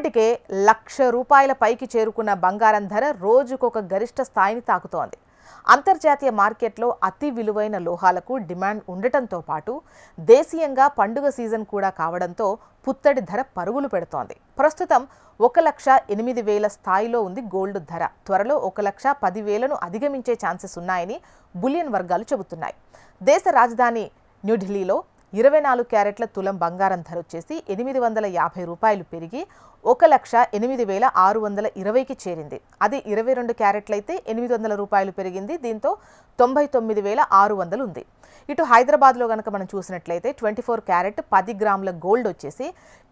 ఇప్పటికే ₹1,00,000 పైకి చేరుకున్న బంగారం ధర రోజుకొక గరిష్ట స్థాయిని తాకుతోంది. అంతర్జాతీయ మార్కెట్లో అతి విలువైన లోహాలకు డిమాండ్ ఉండటంతో పాటు దేశీయంగా పండుగ సీజన్ కూడా కావడంతో పుత్తడి ధర పరుగులు పెడుతోంది. ప్రస్తుతం 1,08,000 స్థాయిలో ఉంది గోల్డ్ ధర. త్వరలో 1,10,000ను అధిగమించే ఛాన్సెస్ ఉన్నాయని బులియన్ వర్గాలు చెబుతున్నాయి. దేశ రాజధాని న్యూఢిల్లీలో 24 క్యారెట్ల తులం బంగారం ధర వచ్చేసి ₹850 పెరిగి 1,08,620కి చేరింది. అది 22 క్యారెట్లయితే ₹800 పెరిగింది. దీంతో 99,600 ఉంది. ఇటు హైదరాబాద్లో గనక మనం చూసినట్లయితే 24 క్యారెట్ 10 గ్రాముల గోల్డ్ వచ్చేసి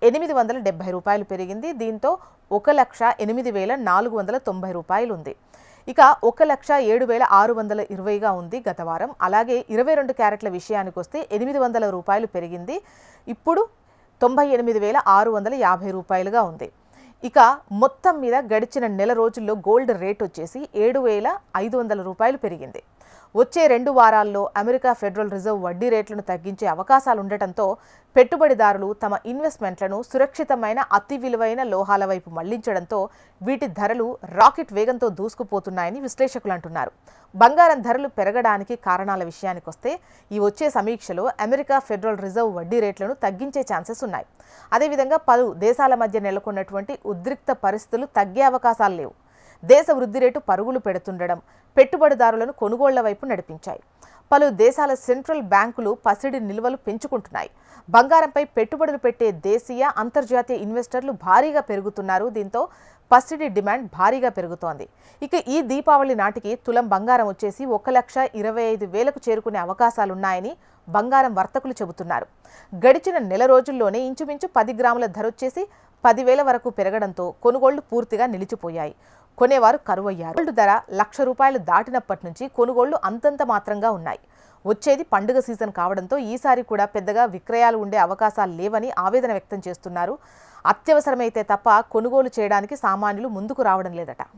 ₹870 పెరిగింది. దీంతో 1,08,490 ఉంది. ఇక 1,07,620గా ఉంది గత వారం. అలాగే 22 క్యారెట్ల విషయానికి వస్తే ₹800 పెరిగింది. ఇప్పుడు 98,650గా ఉంది. ఇక మొత్తం మీద గడిచిన నెల రోజుల్లో గోల్డ్ రేట్ వచ్చేసి ₹7,500 పెరిగింది. వచ్చే 2 వారాల్లో అమెరికా ఫెడరల్ రిజర్వ్ వడ్డీ రేట్లను తగ్గించే అవకాశాలుండటంతో పెట్టుబడిదారులు తమ ఇన్వెస్ట్మెంట్లను సురక్షితమైన అతి విలువైన లోహాల వైపు మళ్లించడంతో వీటి ధరలు రాకెట్ వేగంతో దూసుకుపోతున్నాయని విశ్లేషకులు అంటున్నారు. బంగారం ధరలు పెరగడానికి కారణాల విషయానికొస్తే ఈ వచ్చే సమీక్షలో అమెరికా ఫెడరల్ రిజర్వ్ వడ్డీ రేట్లను తగ్గించే ఛాన్సెస్ ఉన్నాయి. అదేవిధంగా పలు దేశాల మధ్య నెలకొన్నటువంటి ఉద్రిక్త పరిస్థితులు తగ్గే అవకాశాలు లేవు. దేశ వృద్ధి రేటు పరుగులు పెడుతుండడం పెట్టుబడిదారులను కొనుగోళ్ల వైపు నడిపించాయి. పలు దేశాల సెంట్రల్ బ్యాంకులు పసిడి నిల్వలు పెంచుకుంటున్నాయి. బంగారంపై పెట్టుబడులు పెట్టే దేశీయ అంతర్జాతీయ ఇన్వెస్టర్లు భారీగా పెరుగుతున్నారు. దీంతో పసిడి డిమాండ్ భారీగా పెరుగుతోంది. ఇక ఈ దీపావళి నాటికి తులం బంగారం వచ్చేసి 1,25,000కు చేరుకునే అవకాశాలున్నాయని బంగారం వర్తకులు చెబుతున్నారు. గడిచిన నెల రోజుల్లోనే ఇంచుమించు 10 గ్రాముల ధర వచ్చేసి 10,000 వరకు పెరగడంతో కొనుగోళ్లు పూర్తిగా నిలిచిపోయాయి. కొనేవారు కరువయ్యారు. గోల్డ్ ధర ₹1,00,000 దాటినప్పటి నుంచి కొనుగోళ్లు అంతంత మాత్రంగా ఉన్నాయి. వచ్చేది పండుగ సీజన్ కావడంతో ఈసారి కూడా పెద్దగా విక్రయాలు ఉండే అవకాశాలు లేవని ఆవేదన వ్యక్తం చేస్తున్నారు. అత్యవసరమైతే తప్ప కొనుగోలు చేయడానికి సామాన్యులు ముందుకు రావడం లేదట.